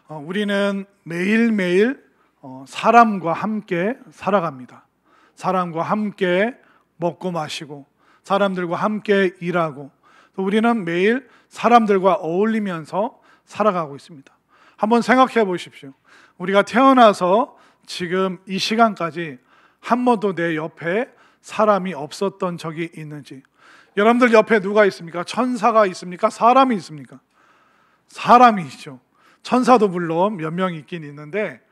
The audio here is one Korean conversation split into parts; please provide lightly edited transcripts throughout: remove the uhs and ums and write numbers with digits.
우리는 매일매일 사람과 함께 살아갑니다. 사람과 함께 먹고 마시고 사람들과 함께 일하고 또 우리는 매일 사람들과 어울리면서 살아가고 있습니다. 한번 생각해 보십시오. 우리가 태어나서 지금 이 시간까지 한 번도 내 옆에 사람이 없었던 적이 있는지. 여러분들 옆에 누가 있습니까? 천사가 있습니까? 사람이 있습니까? 사람이 있죠. 천사도 물론 몇 명 있긴 있는데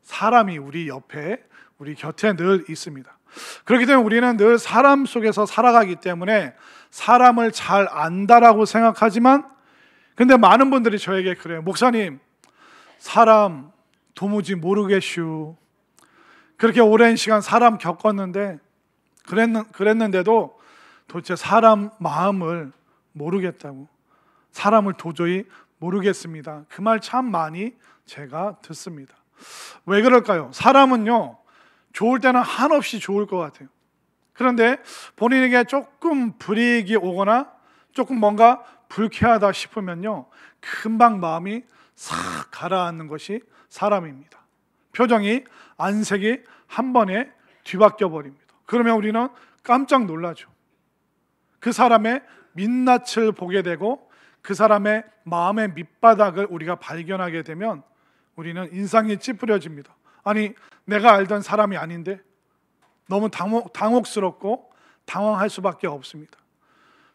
사람이 우리 옆에, 우리 곁에 늘 있습니다. 그렇기 때문에 우리는 늘 사람 속에서 살아가기 때문에 사람을 잘 안다라고 생각하지만, 근데 많은 분들이 저에게 그래요. 목사님, 사람 도무지 모르겠슈. 그렇게 오랜 시간 사람 겪었는데 그랬는데도 도대체 사람 마음을 모르겠다고, 사람을 도저히 모르겠습니다. 그 말 참 많이 제가 듣습니다. 왜 그럴까요? 사람은요, 좋을 때는 한없이 좋을 것 같아요. 그런데 본인에게 조금 불이익이 오거나 조금 뭔가 불쾌하다 싶으면요, 금방 마음이 싹 가라앉는 것이 사람입니다. 표정이, 안색이 한 번에 뒤바뀌어 버립니다. 그러면 우리는 깜짝 놀라죠. 그 사람의 민낯을 보게 되고 그 사람의 마음의 밑바닥을 우리가 발견하게 되면 우리는 인상이 찌푸려집니다. 아니, 내가 알던 사람이 아닌데. 너무 당혹스럽고 당황할 수밖에 없습니다.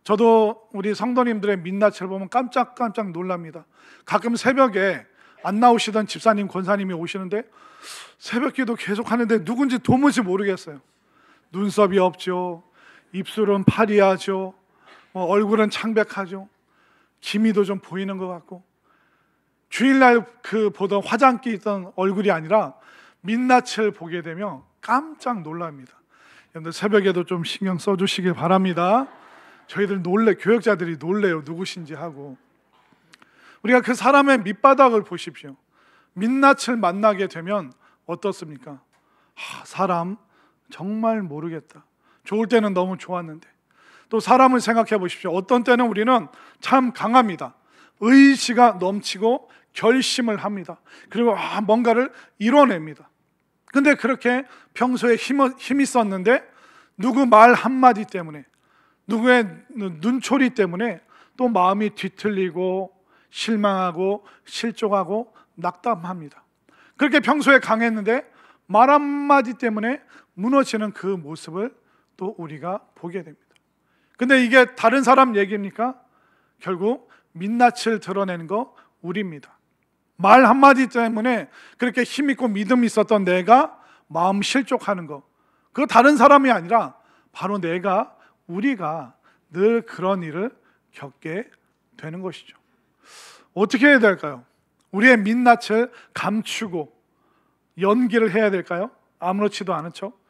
저도 우리 성도님들의 민낯을 보면 깜짝깜짝 놀랍니다. 가끔 새벽에 안 나오시던 집사님, 권사님이 오시는데 새벽기도 계속 하는데 누군지 도무지 모르겠어요. 눈썹이 없죠. 입술은 파리하죠. 얼굴은 창백하죠. 기미도 좀 보이는 것 같고, 주일날 보던 화장기 있던 얼굴이 아니라 민낯을 보게 되면 깜짝 놀랍니다. 여러분들 새벽에도 좀 신경 써주시길 바랍니다. 저희들 교역자들이 놀래요. 누구신지 하고. 우리가 그 사람의 밑바닥을 보십시오. 민낯을 만나게 되면 어떻습니까? 사람 정말 모르겠다. 좋을 때는 너무 좋았는데. 또 사람을 생각해 보십시오. 어떤 때는 우리는 참 강합니다. 의지가 넘치고 결심을 합니다. 그리고 뭔가를 이뤄냅니다. 근데 그렇게 평소에 힘이 있었는데 누구 말 한마디 때문에, 누구의 눈초리 때문에 또 마음이 뒤틀리고 실망하고 실족하고 낙담합니다. 그렇게 평소에 강했는데 말 한마디 때문에 무너지는 그 모습을 또 우리가 보게 됩니다. 근데 이게 다른 사람 얘기입니까? 결국 민낯을 드러내는 거 우리입니다. 말 한마디 때문에 그렇게 힘있고 믿음이 있었던 내가 마음 실족하는 거, 그거 다른 사람이 아니라 바로 우리가 늘 그런 일을 겪게 되는 것이죠. 어떻게 해야 될까요? 우리의 민낯을 감추고 연기를 해야 될까요? 아무렇지도 않은 척?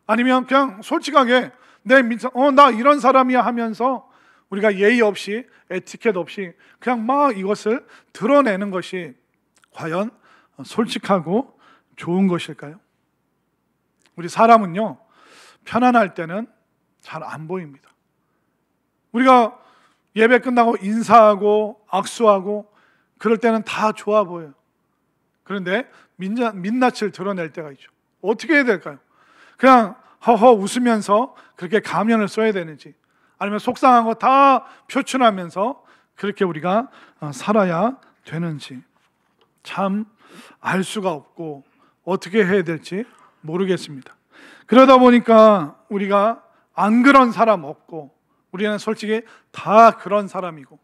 아니면 그냥 솔직하게 나 이런 사람이야 하면서 우리가 예의 없이, 에티켓 없이 그냥 막 이것을 드러내는 것이 과연 솔직하고 좋은 것일까요? 우리 사람은요, 편안할 때는 잘 안 보입니다. 우리가 예배 끝나고 인사하고 악수하고 그럴 때는 다 좋아 보여요. 그런데 민낯을 드러낼 때가 있죠. 어떻게 해야 될까요? 그냥 허허 웃으면서 그렇게 가면을 써야 되는지, 아니면 속상한 거 다 표출하면서 그렇게 우리가 살아야 되는지 참 알 수가 없고 어떻게 해야 될지 모르겠습니다. 그러다 보니까 우리가 안 그런 사람 없고, 우리는 솔직히 다 그런 사람이고,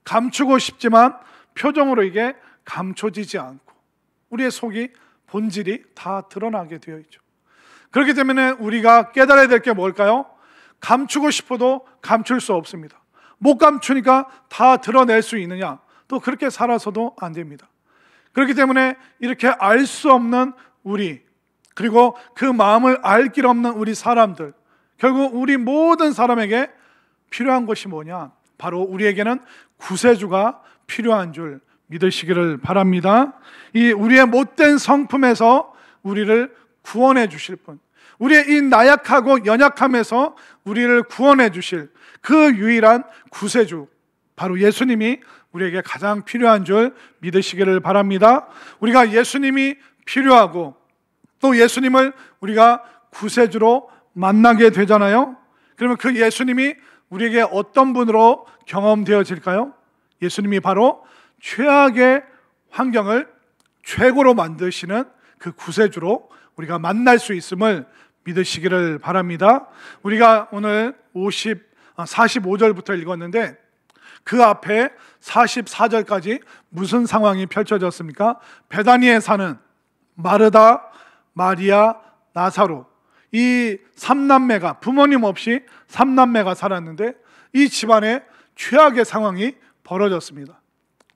감추고 싶지만 표정으로 이게 감춰지지 않고 우리의 속이, 본질이 다 드러나게 되어 있죠. 그렇기 때문에 우리가 깨달아야 될 게 뭘까요? 감추고 싶어도 감출 수 없습니다. 못 감추니까 다 드러낼 수 있느냐? 또 그렇게 살아서도 안 됩니다. 그렇기 때문에 이렇게 알 수 없는 우리, 그리고 그 마음을 알 길 없는 우리 사람들, 결국 우리 모든 사람에게 필요한 것이 뭐냐? 바로 우리에게는 구세주가 필요한 줄 믿으시기를 바랍니다. 이 우리의 못된 성품에서 우리를 구원해 주실 분, 우리의 이 나약하고 연약함에서 우리를 구원해 주실 그 유일한 구세주, 바로 예수님이 우리에게 가장 필요한 줄 믿으시기를 바랍니다. 우리가 예수님이 필요하고 또 예수님을 우리가 구세주로 만나게 되잖아요. 그러면 그 예수님이 우리에게 어떤 분으로 경험되어질까요? 예수님이 바로 최악의 환경을 최고로 만드시는 그 구세주로 우리가 만날 수 있음을 믿으시기를 바랍니다. 우리가 오늘 45절부터 읽었는데 그 앞에 44절까지 무슨 상황이 펼쳐졌습니까? 베다니에 사는 마르다, 마리아, 나사로, 이 3남매가, 부모님 없이 3남매가 살았는데 이 집안에 최악의 상황이 벌어졌습니다.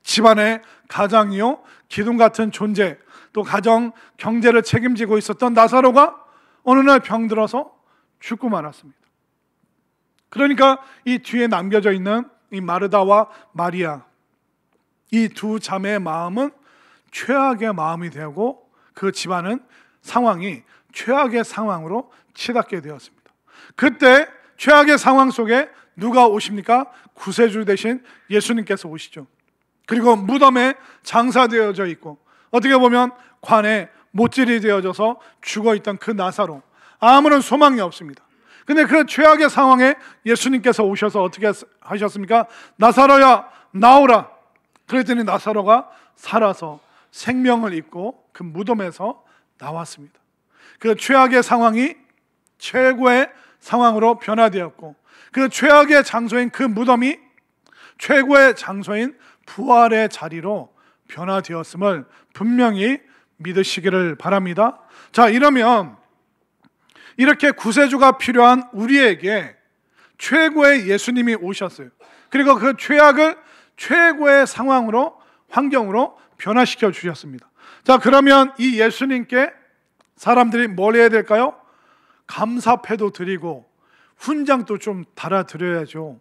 집안의 가장이요, 기둥 같은 존재, 또 가정 경제를 책임지고 있었던 나사로가 어느 날 병들어서 죽고 말았습니다. 그러니까 이 뒤에 남겨져 있는 이 마르다와 마리아, 이 두 자매의 마음은 최악의 마음이 되고 그 집안은 상황이 최악의 상황으로 치닫게 되었습니다. 그때 최악의 상황 속에 누가 오십니까? 구세주 대신 예수님께서 오시죠. 그리고 무덤에 장사되어져 있고 어떻게 보면 관에 못질이 되어져서 죽어있던 그 나사로, 아무런 소망이 없습니다. 근데 그 최악의 상황에 예수님께서 오셔서 어떻게 하셨습니까? 나사로야 나오라. 그랬더니 나사로가 살아서 생명을 입고 그 무덤에서 나왔습니다. 그 최악의 상황이 최고의 상황으로 변화되었고 그 최악의 장소인 그 무덤이 최고의 장소인 부활의 자리로 변화되었음을 분명히 믿으시기를 바랍니다. 자, 이러면 이렇게 구세주가 필요한 우리에게 최고의 예수님이 오셨어요. 그리고 그 최악을 최고의 상황으로, 환경으로 변화시켜 주셨습니다. 자, 그러면 이 예수님께 사람들이 뭘 해야 될까요? 감사패도 드리고 훈장도 좀 달아드려야죠.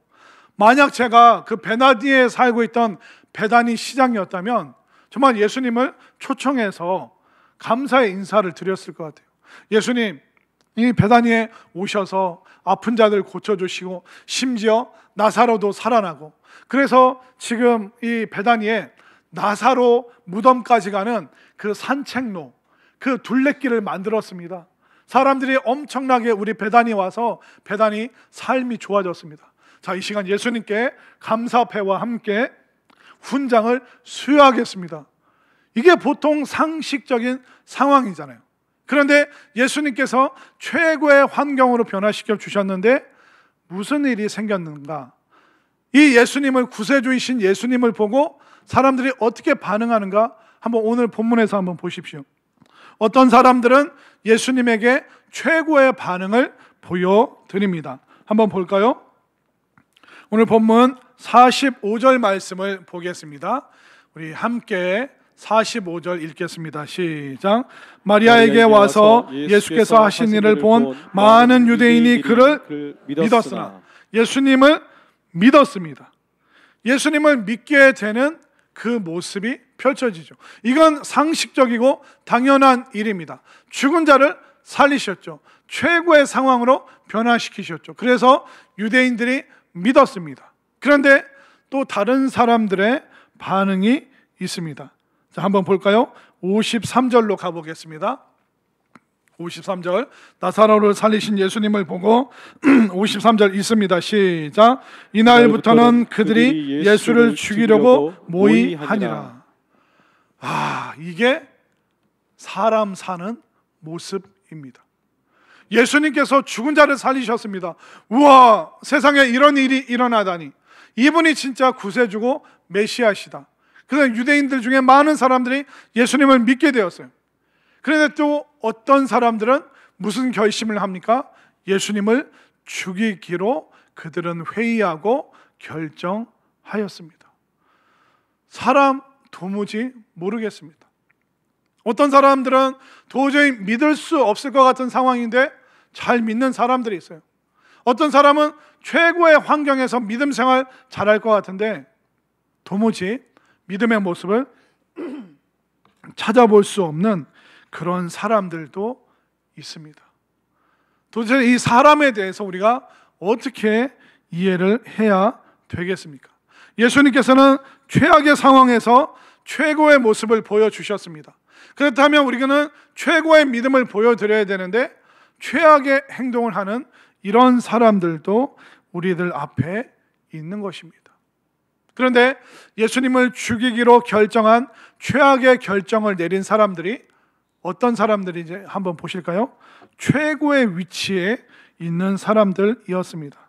만약 제가 그 베다니에 살고 있던 베다니 시장이었다면 정말 예수님을 초청해서 감사의 인사를 드렸을 것 같아요. 예수님, 이 베다니에 오셔서 아픈 자들 고쳐주시고 심지어 나사로도 살아나고, 그래서 지금 이 베다니에 나사로 무덤까지 가는 그 산책로, 그 둘레길을 만들었습니다. 사람들이 엄청나게 우리 베다니 와서 베다니 삶이 좋아졌습니다. 자, 이 시간 예수님께 감사패와 함께 훈장을 수여하겠습니다. 이게 보통 상식적인 상황이잖아요. 그런데 예수님께서 최고의 환경으로 변화시켜 주셨는데 무슨 일이 생겼는가? 이 예수님을, 구세주이신 예수님을 보고 사람들이 어떻게 반응하는가? 한번 오늘 본문에서 한번 보십시오. 어떤 사람들은 예수님에게 최고의 반응을 보여드립니다. 한번 볼까요? 오늘 본문 45절 말씀을 보겠습니다. 우리 함께 45절 읽겠습니다. 시작. 마리아에게 와서 예수께서 하신 일을 본 많은 유대인이 그를 믿었으나, 예수님을 믿었습니다. 예수님을 믿게 되는 그 모습이 펼쳐지죠. 이건 상식적이고 당연한 일입니다. 죽은 자를 살리셨죠. 최고의 상황으로 변화시키셨죠. 그래서 유대인들이 믿었습니다. 그런데 또 다른 사람들의 반응이 있습니다. 자, 한번 볼까요? 53절로 가보겠습니다. 53절, 나사로를 살리신 예수님을 보고 53절 있습니다. 시작. 이날부터는 그들이 예수를 죽이려고 모의하니라. 이게 사람 사는 모습입니다. 예수님께서 죽은 자를 살리셨습니다. 우와, 세상에 이런 일이 일어나다니. 이분이 진짜 구세주고 메시아시다. 그래서 유대인들 중에 많은 사람들이 예수님을 믿게 되었어요. 그런데 또 어떤 사람들은 무슨 결심을 합니까? 예수님을 죽이기로 그들은 회의하고 결정하였습니다. 사람 도무지 모르겠습니다. 어떤 사람들은 도저히 믿을 수 없을 것 같은 상황인데 잘 믿는 사람들이 있어요. 어떤 사람은 최고의 환경에서 믿음 생활 잘할 것 같은데 도무지 믿음의 모습을 찾아볼 수 없는 그런 사람들도 있습니다. 도대체 이 사람에 대해서 우리가 어떻게 이해를 해야 되겠습니까? 예수님께서는 최악의 상황에서 최고의 모습을 보여주셨습니다. 그렇다면 우리는 최고의 믿음을 보여드려야 되는데 최악의 행동을 하는 이런 사람들도 우리들 앞에 있는 것입니다. 그런데 예수님을 죽이기로 결정한 최악의 결정을 내린 사람들이 어떤 사람들인지 한번 보실까요? 최고의 위치에 있는 사람들이었습니다.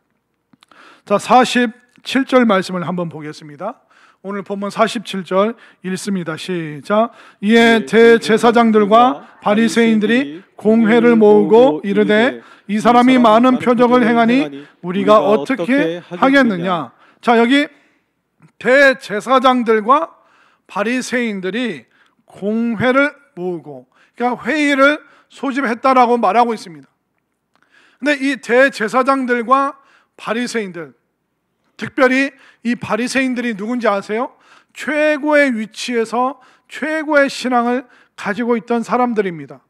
자, 47절 말씀을 한번 보겠습니다. 오늘 본문 47절 읽습니다. 시작. 이에 대제사장들과 바리새인들이 공회를 모으고 이르되 이 사람이 많은 표적을 행하니 우리가 어떻게 하겠느냐. 자, 여기 대제사장들과 바리새인들이 공회를 모으고, 그러니까 회의를 소집했다라고 말하고 있습니다. 근데 이 대제사장들과 바리새인들, 특별히 이 바리새인들이 누군지 아세요? 최고의 위치에서 최고의 신앙을 가지고 있던 사람들입니다.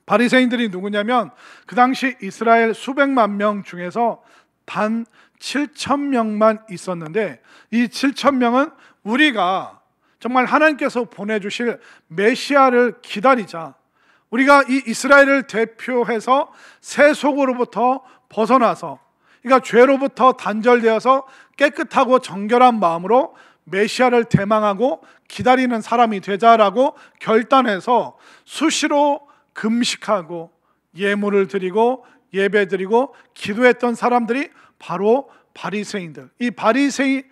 바리새인들이 누구냐면 그 당시 이스라엘 수백만 명 중에서 단 7,000명만 있었는데, 이 7,000명은 우리가 정말 하나님께서 보내주실 메시아를 기다리자, 우리가 이 이스라엘을 대표해서 세속으로부터 벗어나서, 그러니까 죄로부터 단절되어서 깨끗하고 정결한 마음으로 메시아를 대망하고 기다리는 사람이 되자라고 결단해서 수시로 금식하고 예물을 드리고 예배드리고 기도했던 사람들이 바로 바리새인들. 이 바리새인의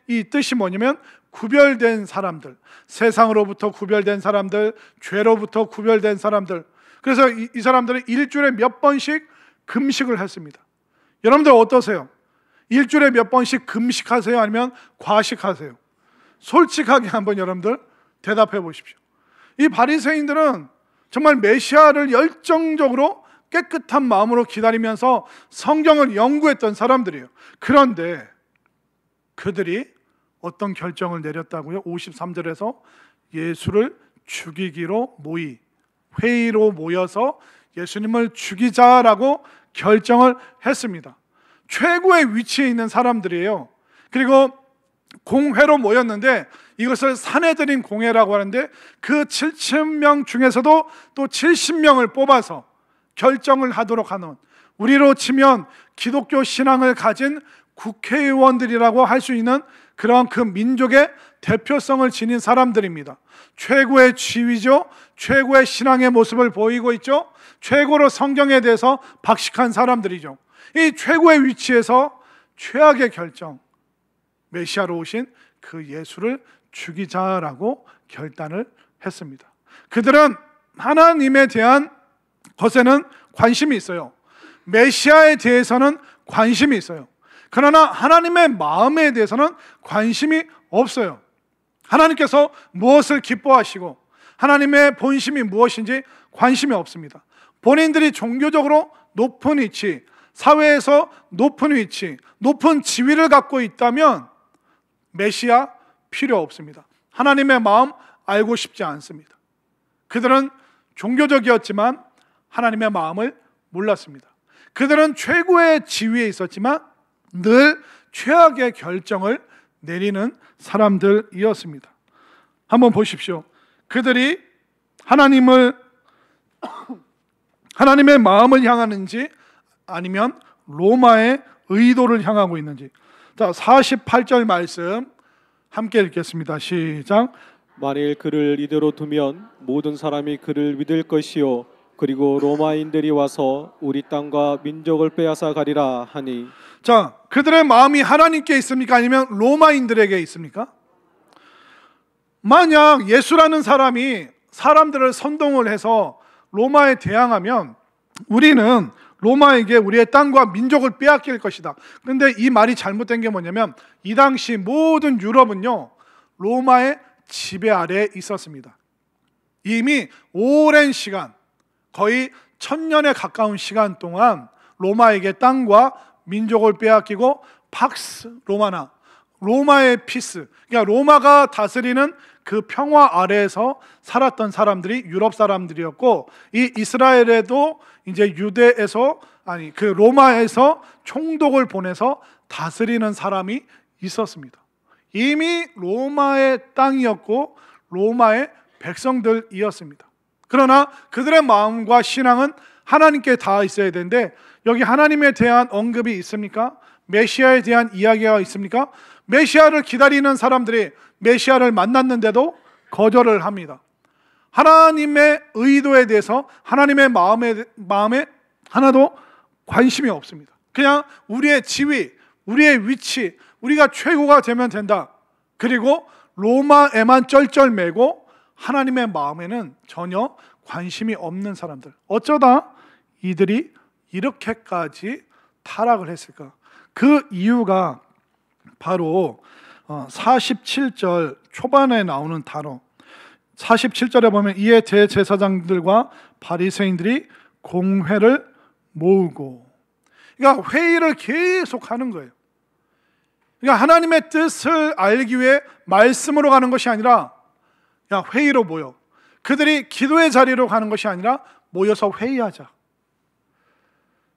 이 뜻이 뭐냐면 구별된 사람들, 세상으로부터 구별된 사람들, 죄로부터 구별된 사람들. 그래서 이 사람들은 일주일에 몇 번씩 금식을 했습니다. 여러분들 어떠세요? 일주일에 몇 번씩 금식하세요? 아니면 과식하세요? 솔직하게 한번 여러분들 대답해 보십시오. 이 바리새인들은 정말 메시아를 열정적으로 깨끗한 마음으로 기다리면서 성경을 연구했던 사람들이에요. 그런데 그들이 어떤 결정을 내렸다고요? 53절에서 예수를 죽이기로 회의로 모여서 예수님을 죽이자라고 결정을 했습니다. 최고의 위치에 있는 사람들이에요. 그리고 공회로 모였는데 이것을 사내들인 공회라고 하는데 그 7,000명 중에서도 또 70명을 뽑아서 결정을 하도록 하는, 우리로 치면 기독교 신앙을 가진 국회의원들이라고 할 수 있는 그런 그 민족의 대표성을 지닌 사람들입니다. 최고의 지위죠. 최고의 신앙의 모습을 보이고 있죠. 최고로 성경에 대해서 박식한 사람들이죠. 이 최고의 위치에서 최악의 결정, 메시아로 오신 그 예수를 죽이자라고 결단을 했습니다. 그들은 하나님에 대한 것에는 관심이 있어요. 메시아에 대해서는 관심이 있어요. 그러나 하나님의 마음에 대해서는 관심이 없어요. 하나님께서 무엇을 기뻐하시고 하나님의 본심이 무엇인지 관심이 없습니다. 본인들이 종교적으로 높은 위치, 사회에서 높은 위치, 높은 지위를 갖고 있다면 메시아 필요 없습니다. 하나님의 마음 알고 싶지 않습니다. 그들은 종교적이었지만 하나님의 마음을 몰랐습니다. 그들은 최고의 지위에 있었지만 늘 최악의 결정을 내리는 사람들이었습니다. 한번 보십시오. 그들이 하나님의 마음을 향하는지 아니면 로마의 의도를 향하고 있는지. 자, 48절 말씀 함께 읽겠습니다. 시작. 만일 그를 이대로 두면 모든 사람이 그를 믿을 것이요 그리고 로마인들이 와서 우리 땅과 민족을 빼앗아 가리라 하니. 자, 그들의 마음이 하나님께 있습니까? 아니면 로마인들에게 있습니까? 만약 예수라는 사람이 사람들을 선동을 해서 로마에 대항하면 우리는 로마에게 우리의 땅과 민족을 빼앗길 것이다. 그런데 이 말이 잘못된 게 뭐냐면 이 당시 모든 유럽은요 로마의 지배 아래에 있었습니다. 이미 오랜 시간, 거의 1000년에 가까운 시간 동안 로마에게 땅과 민족을 빼앗기고 팍스 로마나, 로마의 피스, 그러니까 로마가 다스리는 그 평화 아래에서 살았던 사람들이 유럽 사람들이었고, 이 이스라엘에도 이제 그 로마에서 총독을 보내서 다스리는 사람이 있었습니다. 이미 로마의 땅이었고 로마의 백성들이었습니다. 그러나 그들의 마음과 신앙은 하나님께 닿아 있어야 되는데 여기 하나님에 대한 언급이 있습니까? 메시아에 대한 이야기가 있습니까? 메시아를 기다리는 사람들이 메시아를 만났는데도 거절을 합니다. 하나님의 의도에 대해서 하나님의 마음에 하나도 관심이 없습니다. 그냥 우리의 지위, 우리의 위치, 우리가 최고가 되면 된다. 그리고 로마에만 쩔쩔매고 하나님의 마음에는 전혀 관심이 없는 사람들. 어쩌다 이들이 이렇게까지 타락을 했을까? 그 이유가 바로 47절 초반에 나오는 단어. 47절에 보면 이에 대제사장들과 바리새인들이 공회를 모으고, 그러니까 회의를 계속 하는 거예요. 그러니까 하나님의 뜻을 알기 위해 말씀으로 가는 것이 아니라 회의로 모여. 그들이 기도의 자리로 가는 것이 아니라 모여서 회의하자.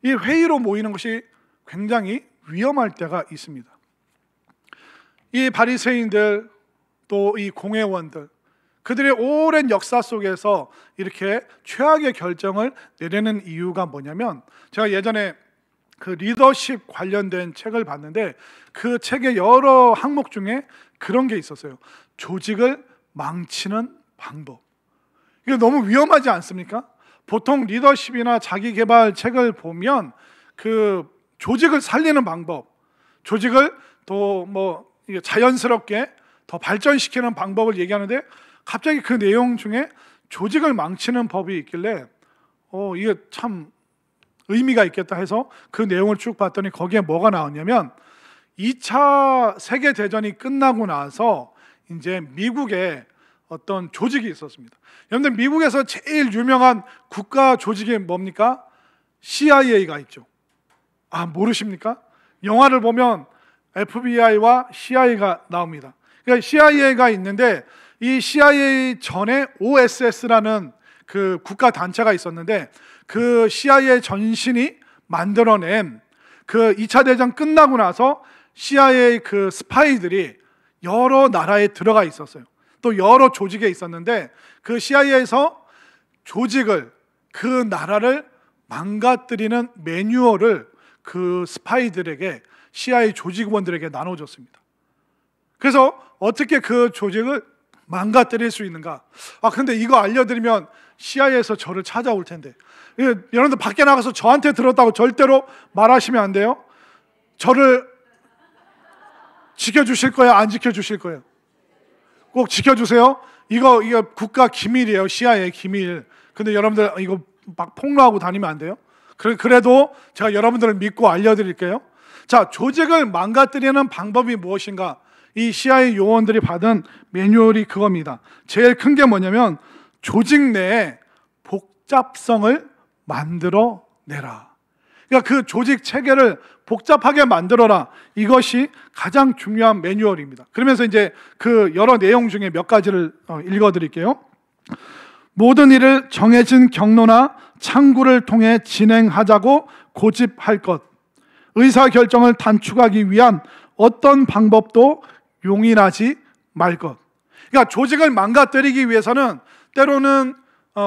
이 회의로 모이는 것이 굉장히 위험할 때가 있습니다. 이 바리새인들 또 이 공회원들, 그들의 오랜 역사 속에서 이렇게 최악의 결정을 내리는 이유가 뭐냐면, 제가 예전에 그 리더십 관련된 책을 봤는데 그 책의 여러 항목 중에 그런 게 있었어요. 조직을 망치는 방법. 이게 너무 위험하지 않습니까? 보통 리더십이나 자기개발 책을 보면 그 조직을 살리는 방법, 조직을 더 자연스럽게 더 발전시키는 방법을 얘기하는데 갑자기 그 내용 중에 조직을 망치는 법이 있길래 이게 참 의미가 있겠다 해서 그 내용을 쭉 봤더니 거기에 뭐가 나왔냐면 2차 세계대전이 끝나고 나서 이제 미국에 어떤 조직이 있었습니다. 여러분들 미국에서 제일 유명한 국가 조직이 뭡니까? CIA가 있죠. 모르십니까? 영화를 보면 FBI와 CIA가 나옵니다. 그러니까 CIA가 있는데 이 CIA 전에 OSS라는 그 국가 단체가 있었는데 그 CIA 전신이 만들어낸 그 2차 대전 끝나고 나서 CIA 그 스파이들이 여러 나라에 들어가 있었어요. 또 여러 조직에 있었는데 그 CIA에서 조직을, 그 나라를 망가뜨리는 매뉴얼을 그 스파이들에게, CIA 조직원들에게 나눠줬습니다. 그래서 어떻게 그 조직을 망가뜨릴 수 있는가? 근데 이거 알려드리면 CIA에서 저를 찾아올 텐데, 여러분들 밖에 나가서 저한테 들었다고 절대로 말하시면 안 돼요. 저를 지켜주실 거예요? 안 지켜주실 거예요? 꼭 지켜주세요. 이거 국가 기밀이에요. CIA 기밀. 근데 여러분들 이거 막 폭로하고 다니면 안 돼요. 그래도 제가 여러분들을 믿고 알려드릴게요. 자, 조직을 망가뜨리는 방법이 무엇인가? 이 CIA 요원들이 받은 매뉴얼이 그겁니다. 제일 큰 게 뭐냐면 조직 내에 복잡성을 만들어내라. 그러니까 그 조직 체계를 복잡하게 만들어라. 이것이 가장 중요한 매뉴얼입니다. 그러면서 이제 그 여러 내용 중에 몇 가지를 읽어드릴게요. 모든 일을 정해진 경로나 창구를 통해 진행하자고 고집할 것, 의사결정을 단축하기 위한 어떤 방법도 용인하지 말 것. 그러니까 조직을 망가뜨리기 위해서는 때로는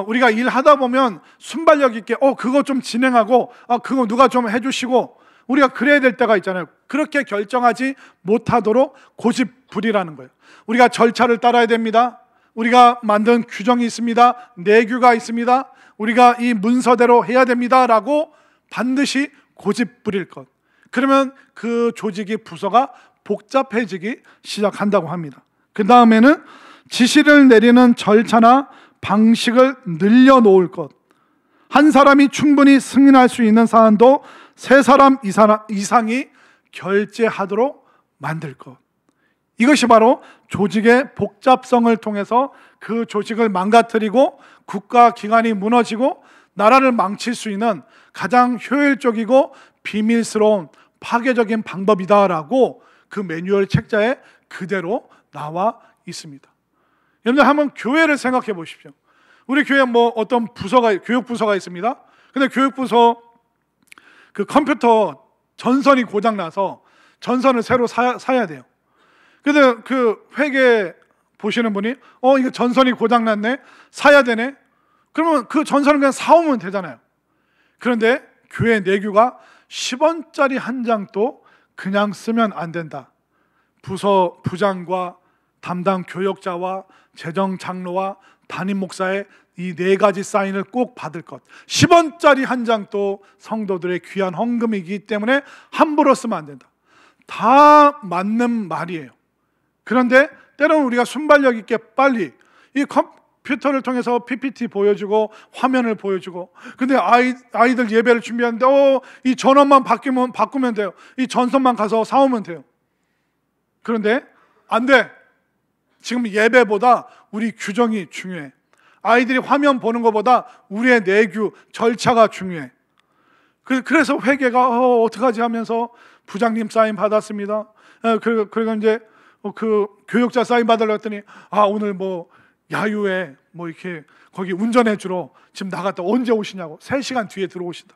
우리가 일하다 보면 순발력 있게 그거 좀 진행하고 그거 누가 좀 해주시고 우리가 그래야 될 때가 있잖아요. 그렇게 결정하지 못하도록 고집 부리라는 거예요. 우리가 절차를 따라야 됩니다. 우리가 만든 규정이 있습니다. 내규가 있습니다. 우리가 이 문서대로 해야 됩니다 라고 반드시 고집 부릴 것. 그러면 그 조직이, 부서가 복잡해지기 시작한다고 합니다. 그 다음에는 지시를 내리는 절차나 방식을 늘려놓을 것. 한 사람이 충분히 승인할 수 있는 사안도 세 사람 이상이 결재하도록 만들 것. 이것이 바로 조직의 복잡성을 통해서 그 조직을 망가뜨리고 국가기관이 무너지고 나라를 망칠 수 있는 가장 효율적이고 비밀스러운 파괴적인 방법이다라고 그 매뉴얼 책자에 그대로 나와 있습니다. 여러분들 한번 교회를 생각해 보십시오. 우리 교회 어떤 부서가, 교육부서가 있습니다. 근데 교육부서 그 컴퓨터 전선이 고장나서 전선을 새로 사야 돼요. 근데 그 회계 보시는 분이 이거 전선이 고장났네, 사야 되네. 그러면 그 전선을 그냥 사오면 되잖아요. 그런데 교회 내규가 10원짜리 한 장도 그냥 쓰면 안 된다. 부서 부장과 담당 교역자와 재정 장로와 담임 목사의 이 4가지 사인을 꼭 받을 것. 10원짜리 한 장도 성도들의 귀한 헌금이기 때문에 함부로 쓰면 안 된다. 다 맞는 말이에요. 그런데 때로는 우리가 순발력 있게 빨리 이 컴퓨터를 통해서 PPT 보여주고 화면을 보여주고, 근데 아이들 예배를 준비하는데 이 전원만 바꾸면 돼요. 이 전선만 가서 사오면 돼요. 그런데 안 돼. 지금 예배보다 우리 규정이 중요해. 아이들이 화면 보는 것보다 우리의 내규, 절차가 중요해. 그래서 회계가 어떡하지 하면서 부장님 사인 받았습니다. 그리고 이제 그 교육자 사인 받으려고 했더니 오늘 뭐 야유회 뭐 이렇게 거기 운전해 주러 지금 나갔다 언제 오시냐고, 3시간 뒤에 들어오신다.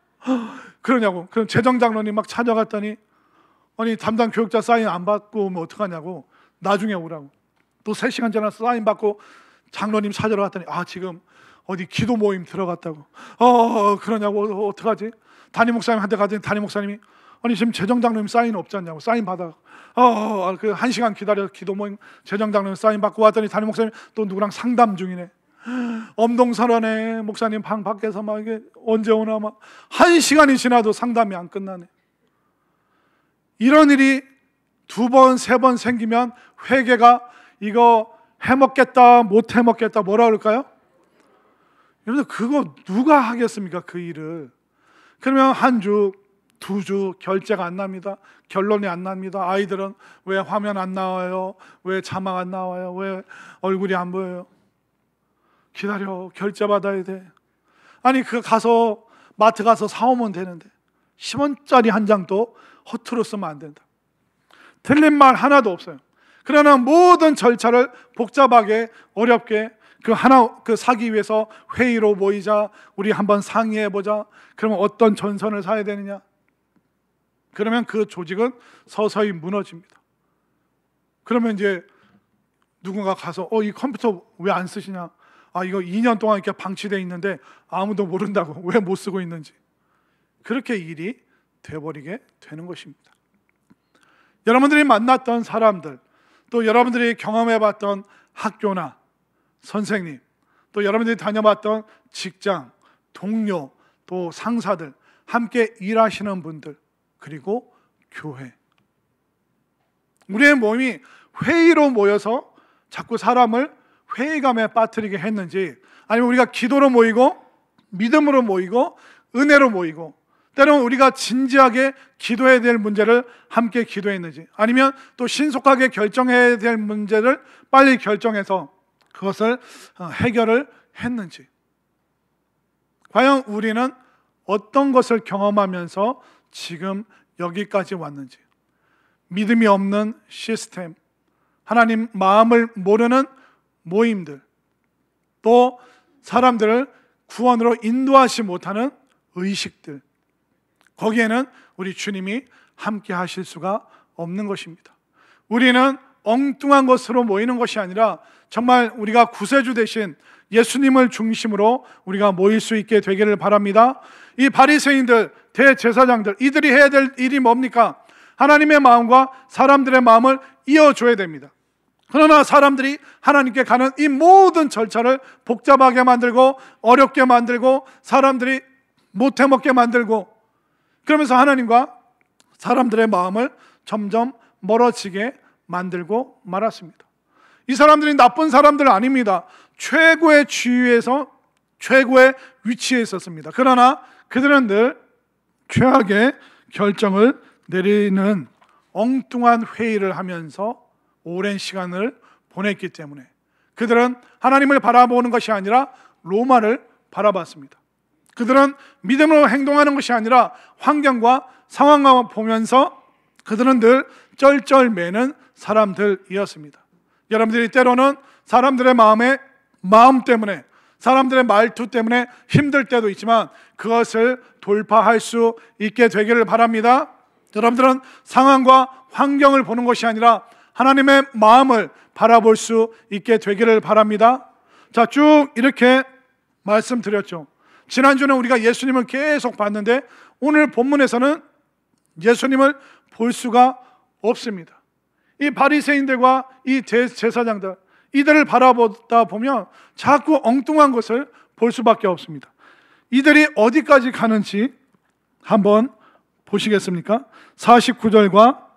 그러냐고. 그럼 재정장로님 막 찾아갔더니 아니 담당 교육자 사인 안 받고 오면 어떡하냐고, 나중에 오라고. 또 3시간 지나서 사인 받고 장로님 찾으러 갔더니 지금 어디 기도 모임 들어갔다고. 그러냐고. 어떡하지? 담임 목사님한테 갔더니 담임 목사님이 아니 지금 재정장로님 사인 없지 않냐고, 사인 받아. 그 1시간 기다려 기도 모임 재정장로님 사인 받고 왔더니 담임 목사님 또 누구랑 상담 중이네. 엄동설하네. 목사님 방 밖에서 막 이게 언제 오나 막 1시간이 지나도 상담이 안 끝나네. 이런 일이 2번, 3번 생기면 회개가 이거 해먹겠다, 못 해먹겠다, 뭐라 그럴까요? 여러분들 그거 누가 하겠습니까? 그 일을. 그러면 1주, 2주 결제가 안 납니다. 결론이 안 납니다. 아이들은 왜 화면 안 나와요? 왜 자막 안 나와요? 왜 얼굴이 안 보여요? 기다려, 결제 받아야 돼. 아니 가서 마트 가서 사오면 되는데 10원짜리 한 장도 허투루 쓰면 안 된다. 틀린 말 하나도 없어요. 그러나 모든 절차를 복잡하게 어렵게 사기 위해서 회의로 모이자, 우리 한번 상의해 보자. 그러면 어떤 전선을 사야 되느냐? 그러면 그 조직은 서서히 무너집니다. 그러면 이제 누군가 가서 이 컴퓨터 왜 안 쓰시냐? 이거 2년 동안 이렇게 방치되어 있는데 아무도 모른다고, 왜 못 쓰고 있는지. 그렇게 일이 돼버리게 되는 것입니다. 여러분들이 만났던 사람들, 또 여러분들이 경험해봤던 학교나 선생님, 또 여러분들이 다녀봤던 직장, 동료, 또 상사들, 함께 일하시는 분들, 그리고 교회. 우리의 몸이 회의로 모여서 자꾸 사람을 회의감에 빠뜨리게 했는지, 아니면 우리가 기도로 모이고 믿음으로 모이고 은혜로 모이고, 때로는 우리가 진지하게 기도해야 될 문제를 함께 기도했는지, 아니면 또 신속하게 결정해야 될 문제를 빨리 결정해서 그것을 해결을 했는지, 과연 우리는 어떤 것을 경험하면서 지금 여기까지 왔는지. 믿음이 없는 시스템, 하나님 마음을 모르는 모임들, 또 사람들을 구원으로 인도하지 못하는 의식들, 거기에는 우리 주님이 함께 하실 수가 없는 것입니다. 우리는 엉뚱한 것으로 모이는 것이 아니라 정말 우리가 구세주 되신 예수님을 중심으로 우리가 모일 수 있게 되기를 바랍니다. 이 바리새인들, 대제사장들, 이들이 해야 될 일이 뭡니까? 하나님의 마음과 사람들의 마음을 이어줘야 됩니다. 그러나 사람들이 하나님께 가는 이 모든 절차를 복잡하게 만들고 어렵게 만들고 사람들이 못 해먹게 만들고, 그러면서 하나님과 사람들의 마음을 점점 멀어지게 만들고 말았습니다. 이 사람들이 나쁜 사람들 아닙니다. 최고의 지위에서 최고의 위치에 있었습니다. 그러나 그들은 늘 최악의 결정을 내리는 엉뚱한 회의를 하면서 오랜 시간을 보냈기 때문에 그들은 하나님을 바라보는 것이 아니라 로마를 바라봤습니다. 그들은 믿음으로 행동하는 것이 아니라 환경과 상황만 보면서 그들은 늘 쩔쩔매는 사람들이었습니다. 여러분들이 때로는 사람들의 마음 때문에, 사람들의 말투 때문에 힘들 때도 있지만 그것을 돌파할 수 있게 되기를 바랍니다. 여러분들은 상황과 환경을 보는 것이 아니라 하나님의 마음을 바라볼 수 있게 되기를 바랍니다. 자, 쭉 이렇게 말씀드렸죠. 지난주는 우리가 예수님을 계속 봤는데 오늘 본문에서는 예수님을 볼 수가 없습니다. 이 바리새인들과 이 제사장들, 이들을 바라보다 보면 자꾸 엉뚱한 것을 볼 수밖에 없습니다. 이들이 어디까지 가는지 한번 보시겠습니까? 49절과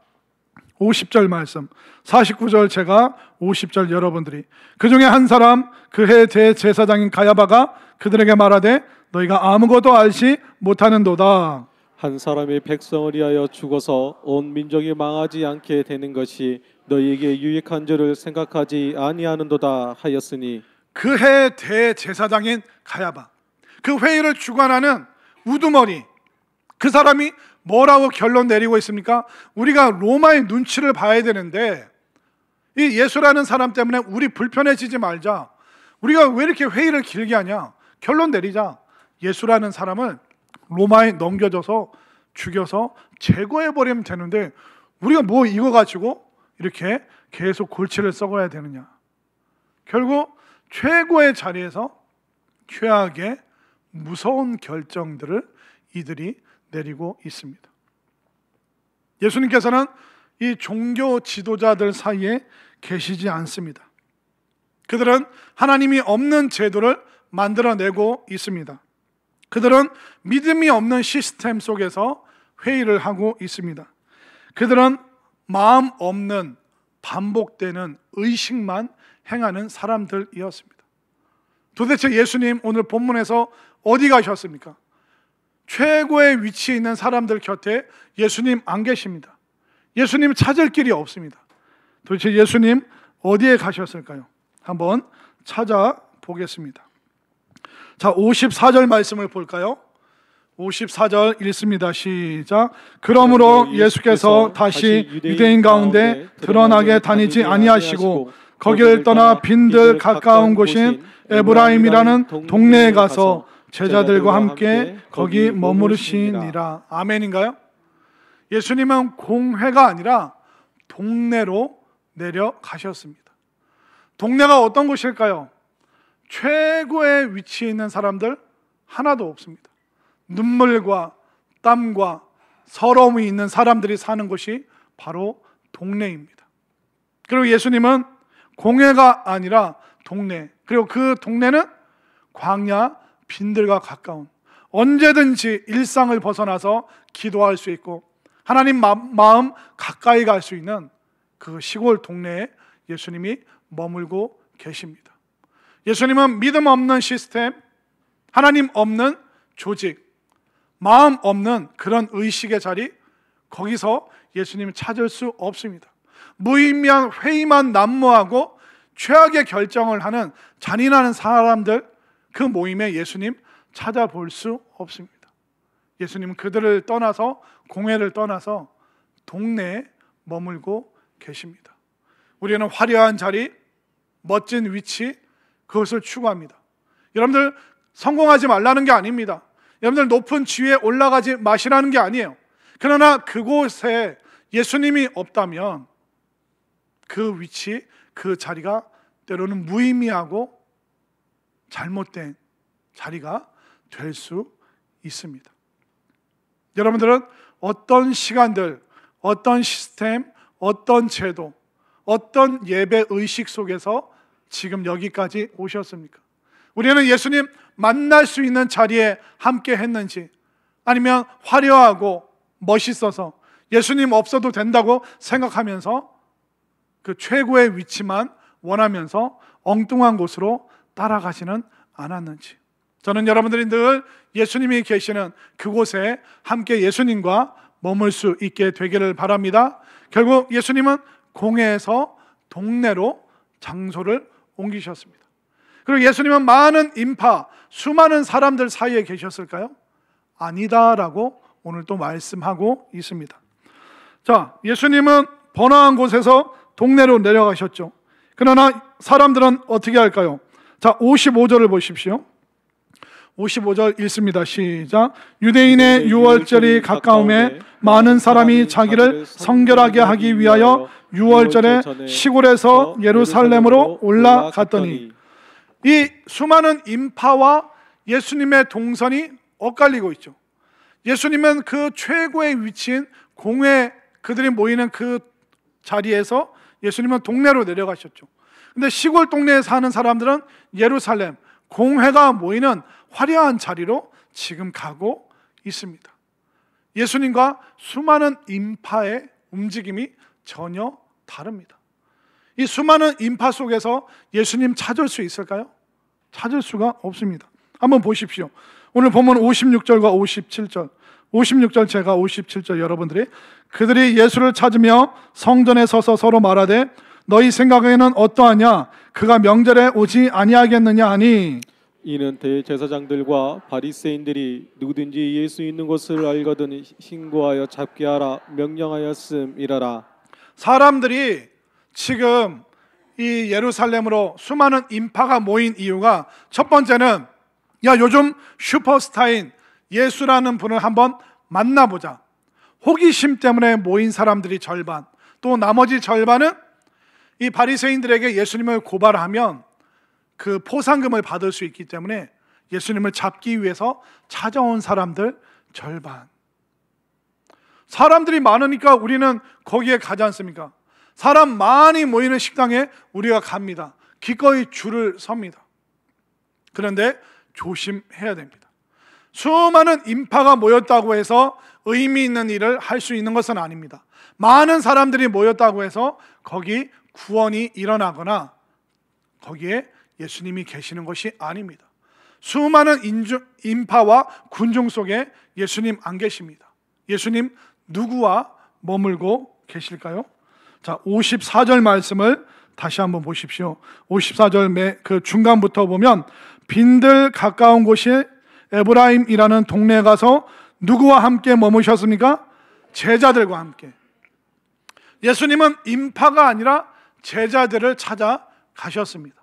50절 말씀. 49절 제가, 50절 여러분들이. 그 중에 한 사람, 그 해 대제사장인 가야바가 그들에게 말하되 너희가 아무것도 알지 못하는도다. 한 사람이 백성을 위하여 죽어서 온 민족이 망하지 않게 되는 것이 너희에게 유익한 줄을 생각하지 아니하는도다 하였으니. 그 해 대제사장인 가야바, 그 회의를 주관하는 우두머리, 그 사람이 뭐라고 결론 내리고 있습니까? 우리가 로마의 눈치를 봐야 되는데 이 예수라는 사람 때문에 우리 불편해지지 말자. 우리가 왜 이렇게 회의를 길게 하냐? 결론 내리자. 예수라는 사람을 로마에 넘겨줘서 죽여서 제거해버리면 되는데 우리가 뭐 이거 가지고 이렇게 계속 골치를 썩어야 되느냐? 결국 최고의 자리에서 최악의 무서운 결정들을 이들이 내리고 있습니다. 예수님께서는 이 종교 지도자들 사이에 계시지 않습니다. 그들은 하나님이 없는 제도를 만들어내고 있습니다. 그들은 믿음이 없는 시스템 속에서 회의를 하고 있습니다. 그들은 마음 없는 반복되는 의식만 행하는 사람들이었습니다. 도대체 예수님 오늘 본문에서 어디 가셨습니까? 최고의 위치에 있는 사람들 곁에 예수님 안 계십니다. 예수님 찾을 길이 없습니다. 도대체 예수님 어디에 가셨을까요? 한번 찾아보겠습니다. 자, 54절 말씀을 볼까요? 54절 읽습니다. 시작. 그러므로 예수께서 다시 유대인 가운데 드러나게 다니지 아니하시고 거기를 떠나 빈들 가까운 곳인 에브라임이라는 동네에 가서 제자들과 함께 거기 머무르시니라. 아멘인가요? 예수님은 공회가 아니라 동네로 내려가셨습니다. 동네가 어떤 곳일까요? 최고의 위치에 있는 사람들 하나도 없습니다. 눈물과 땀과 서러움이 있는 사람들이 사는 곳이 바로 동네입니다. 그리고 예수님은 공회가 아니라 동네, 그리고 그 동네는 광야 빈들과 가까운, 언제든지 일상을 벗어나서 기도할 수 있고 하나님 마음 가까이 갈 수 있는 그 시골 동네에 예수님이 머물고 계십니다. 예수님은 믿음 없는 시스템, 하나님 없는 조직, 마음 없는 그런 의식의 자리, 거기서 예수님을 찾을 수 없습니다. 무의미한 회의만 난무하고 최악의 결정을 하는 잔인한 사람들, 그 모임에 예수님 찾아볼 수 없습니다. 예수님은 그들을 떠나서, 공회를 떠나서 동네에 머물고 계십니다. 우리는 화려한 자리, 멋진 위치, 그것을 추구합니다. 여러분들 성공하지 말라는 게 아닙니다. 여러분들 높은 지위에 올라가지 마시라는 게 아니에요. 그러나 그곳에 예수님이 없다면 그 위치, 그 자리가 때로는 무의미하고 잘못된 자리가 될 수 있습니다. 여러분들은 어떤 시간들, 어떤 시스템, 어떤 제도, 어떤 예배 의식 속에서 지금 여기까지 오셨습니까? 우리는 예수님 만날 수 있는 자리에 함께 했는지, 아니면 화려하고 멋있어서 예수님 없어도 된다고 생각하면서 그 최고의 위치만 원하면서 엉뚱한 곳으로 따라가지는 않았는지. 저는 여러분들이 늘 예수님이 계시는 그곳에 함께 예수님과 머물 수 있게 되기를 바랍니다. 결국 예수님은 공회에서 동네로 장소를 옮기셨습니다. 그리고 예수님은 많은 인파, 수많은 사람들 사이에 계셨을까요? 아니다라고 오늘 또 말씀하고 있습니다. 자, 예수님은 번화한 곳에서 동네로 내려가셨죠. 그러나 사람들은 어떻게 할까요? 자, 55절을 보십시오. 55절 읽습니다. 시작. 유대인의 유월절이 가까움에 많은 사람이 자기를 성결하게 하기 위하여 유월절에 시골에서 예루살렘으로 올라갔더니, 이 수많은 인파와 예수님의 동선이 엇갈리고 있죠. 예수님은 그 최고의 위치인 공회, 그들이 모이는 그 자리에서 예수님은 동네로 내려가셨죠. 근데 시골 동네에 사는 사람들은 예루살렘, 공회가 모이는 화려한 자리로 지금 가고 있습니다. 예수님과 수많은 인파의 움직임이 전혀 다릅니다. 이 수많은 인파 속에서 예수님 찾을 수 있을까요? 찾을 수가 없습니다. 한번 보십시오. 오늘 본문 56절과 57절. 56절 제가 57절 여러분들이, 그들이 예수를 찾으며 성전에 서서 서로 말하되 너희 생각에는 어떠하냐? 그가 명절에 오지 아니하겠느냐 하니, 이는 대제사장들과 바리새인들이 누구든지 예수 있는 것을 알거든 신고하여 잡게 하라 명령하였음이라라. 사람들이 지금 이 예루살렘으로 수많은 인파가 모인 이유가, 첫 번째는 야, 요즘 슈퍼스타인 예수라는 분을 한번 만나보자. 호기심 때문에 모인 사람들이 절반, 또 나머지 절반은 이 바리새인들에게 예수님을 고발하면 그 포상금을 받을 수 있기 때문에 예수님을 잡기 위해서 찾아온 사람들 절반. 사람들이 많으니까 우리는 거기에 가지 않습니까? 사람 많이 모이는 식당에 우리가 갑니다. 기꺼이 줄을 섭니다. 그런데 조심해야 됩니다. 수많은 인파가 모였다고 해서 의미 있는 일을 할 수 있는 것은 아닙니다. 많은 사람들이 모였다고 해서 거기 구원이 일어나거나 거기에 예수님이 계시는 것이 아닙니다. 수많은 인파와 군중 속에 예수님 안 계십니다. 예수님 누구와 머물고 계실까요? 자, 54절 말씀을 다시 한번 보십시오. 54절 그 중간부터 보면, 빈들 가까운 곳이 에브라임이라는 동네에 가서 누구와 함께 머무셨습니까? 제자들과 함께. 예수님은 인파가 아니라 제자들을 찾아 가셨습니다.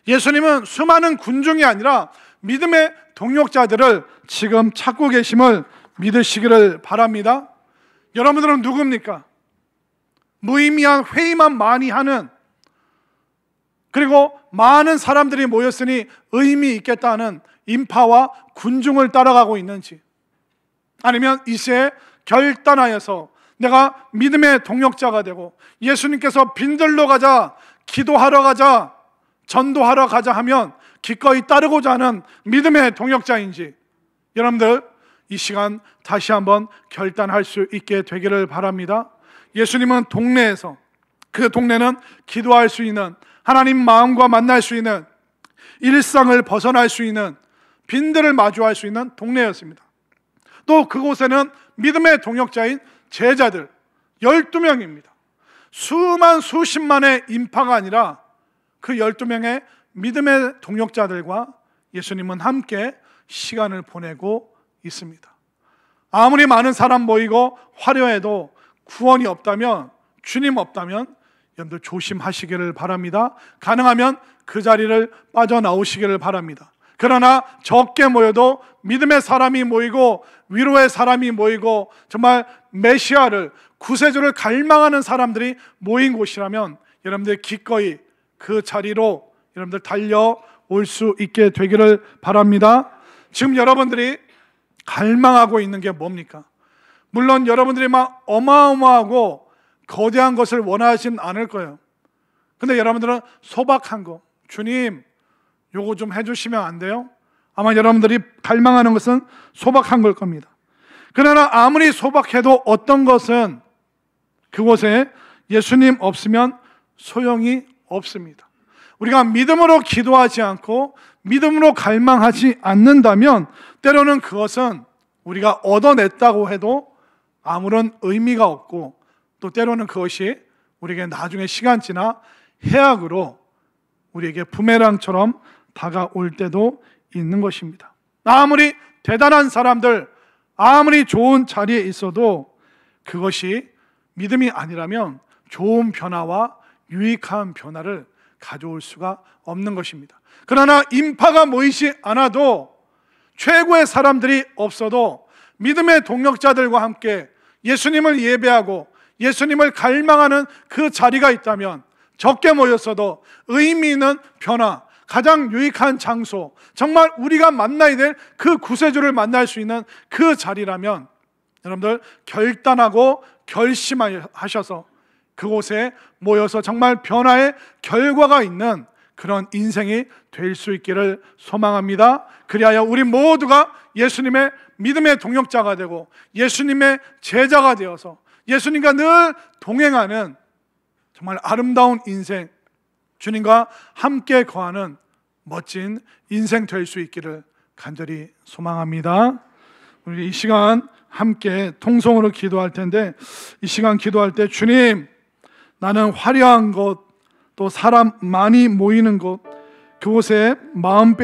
예수님은 수많은 군중이 아니라 믿음의 동역자들을 지금 찾고 계심을 믿으시기를 바랍니다. 여러분들은 누굽니까? 무의미한 회의만 많이 하는, 그리고 많은 사람들이 모였으니 의미 있겠다는 인파와 군중을 따라가고 있는지, 아니면 이제 결단하여서 내가 믿음의 동역자가 되고 예수님께서 빈들로 가자, 기도하러 가자, 전도하러 가자 하면 기꺼이 따르고자 하는 믿음의 동역자인지, 여러분들 이 시간 다시 한번 결단할 수 있게 되기를 바랍니다. 예수님은 동네에서, 그 동네는 기도할 수 있는, 하나님 마음과 만날 수 있는, 일상을 벗어날 수 있는, 빈들을 마주할 수 있는 동네였습니다. 또 그곳에는 믿음의 동역자인 제자들 12명입니다. 수십만의 인파가 아니라 그 12명의 믿음의 동역자들과 예수님은 함께 시간을 보내고 있습니다. 아무리 많은 사람 모이고 화려해도 구원이 없다면, 주님 없다면 여러분들 조심하시기를 바랍니다. 가능하면 그 자리를 빠져나오시기를 바랍니다. 그러나 적게 모여도 믿음의 사람이 모이고 위로의 사람이 모이고 정말 메시아를, 구세주를 갈망하는 사람들이 모인 곳이라면 여러분들 기꺼이 그 자리로 여러분들 달려올 수 있게 되기를 바랍니다. 지금 여러분들이 갈망하고 있는 게 뭡니까? 물론 여러분들이 막 어마어마하고 거대한 것을 원하진 않을 거예요. 근데 여러분들은 소박한 거, 주님 요거 좀 해주시면 안 돼요? 아마 여러분들이 갈망하는 것은 소박한 걸 겁니다. 그러나 아무리 소박해도 어떤 것은 그곳에 예수님 없으면 소용이 없습니다. 우리가 믿음으로 기도하지 않고 믿음으로 갈망하지 않는다면 때로는 그것은 우리가 얻어냈다고 해도 아무런 의미가 없고, 또 때로는 그것이 우리에게 나중에 시간 지나 해악으로 우리에게 부메랑처럼 다가올 때도 있는 것입니다. 아무리 대단한 사람들, 아무리 좋은 자리에 있어도 그것이 믿음이 아니라면 좋은 변화와 유익한 변화를 가져올 수가 없는 것입니다. 그러나 인파가 모이지 않아도 최고의 사람들이 없어도 믿음의 동역자들과 함께 예수님을 예배하고 예수님을 갈망하는 그 자리가 있다면, 적게 모였어도 의미 있는 변화, 가장 유익한 장소, 정말 우리가 만나야 될 그 구세주를 만날 수 있는 그 자리라면 여러분들 결단하고 결심하셔서 그곳에 모여서 정말 변화의 결과가 있는 그런 인생이 될 수 있기를 소망합니다. 그리하여 우리 모두가 예수님의 믿음의 동역자가 되고 예수님의 제자가 되어서 예수님과 늘 동행하는 정말 아름다운 인생, 주님과 함께 거하는 멋진 인생 될 수 있기를 간절히 소망합니다. 우리 이 시간 함께 통성으로 기도할 텐데, 이 시간 기도할 때 주님, 나는 화려한 곳, 또 사람 많이 모이는 곳, 그곳에 마음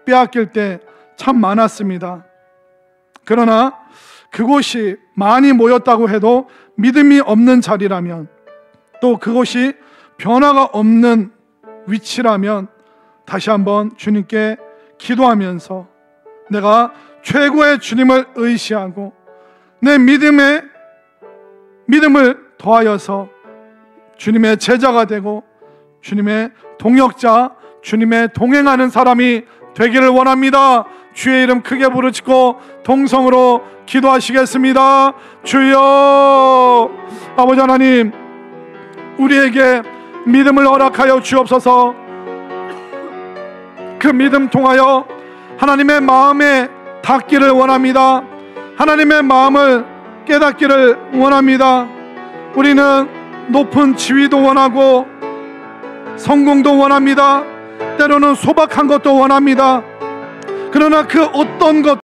빼앗길 때 참 많았습니다. 그러나 그곳이 많이 모였다고 해도 믿음이 없는 자리라면, 또 그곳이 변화가 없는 위치라면 다시 한번 주님께 기도하면서 내가 최고의 주님을 의시하고 내 믿음을 더하여서 주님의 제자가 되고 주님의 동역자, 주님의 동행하는 사람이 되기를 원합니다. 주의 이름 크게 부르짖고 동성으로 기도하시겠습니다. 주여, 아버지 하나님, 우리에게 믿음을 허락하여 주옵소서. 그 믿음 통하여 하나님의 마음에 닿기를 원합니다. 하나님의 마음을 깨닫기를 원합니다. 우리는 높은 지위도 원하고 성공도 원합니다. 때로는 소박한 것도 원합니다. 그러나 그 어떤 것